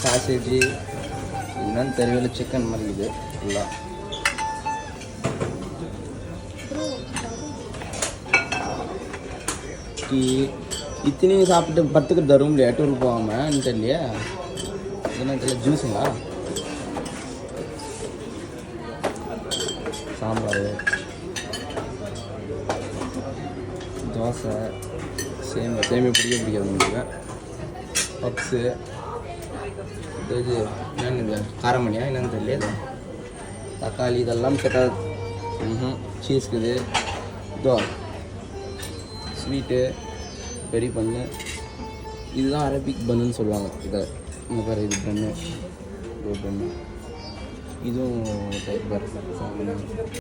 சாசேஜி என்னன்னு தெரியல, சிக்கன் மாதிரி இது ஃபுல்லாக. டீ இத்தனையும் சாப்பிட்டு பத்துக்கு தரும் இல்லையா டூர் போகாமல் தெரியலையா? என்ன தெரியல, ஜூஸுங்களா? சாம்பார், தோசை, சேமியா பிடிக்காது உங்களுக்கு, பப்ஸு, இது என்னென்னு காரமணியா என்னென்னு தெரியல, தக்காளி இதெல்லாம் செட்டாக. சீஸ்க்குது, இதோ ஸ்வீட்டு, பெரிய பண்ணு, இதுதான் அரபிக் பண்ணுன்னு சொல்லுவாங்க. இதை இந்த பாரு, இது பண்ணு, இது பண்ணு, இதுவும் டைப் பாரு.